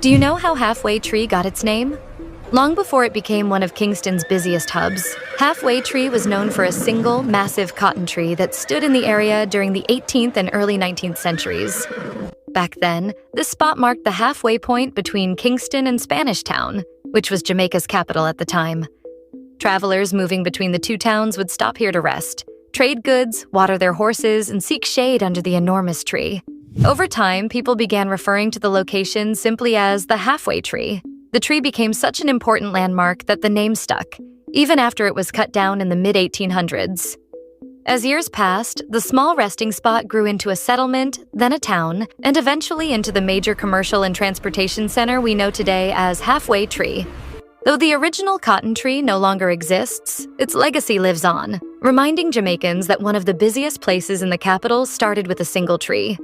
Do you know how Halfway Tree got its name? Long before it became one of Kingston's busiest hubs, Halfway Tree was known for a single, massive cotton tree that stood in the area during the 18th and early 19th centuries. Back then, this spot marked the halfway point between Kingston and Spanish Town, which was Jamaica's capital at the time. Travelers moving between the two towns would stop here to rest, trade goods, water their horses, and seek shade under the enormous tree. Over time, people began referring to the location simply as the Halfway Tree. The tree became such an important landmark that the name stuck, even after it was cut down in the mid-1800s. As years passed, the small resting spot grew into a settlement, then a town, and eventually into the major commercial and transportation center we know today as Halfway Tree. Though the original cotton tree no longer exists, its legacy lives on, reminding Jamaicans that one of the busiest places in the capital started with a single tree.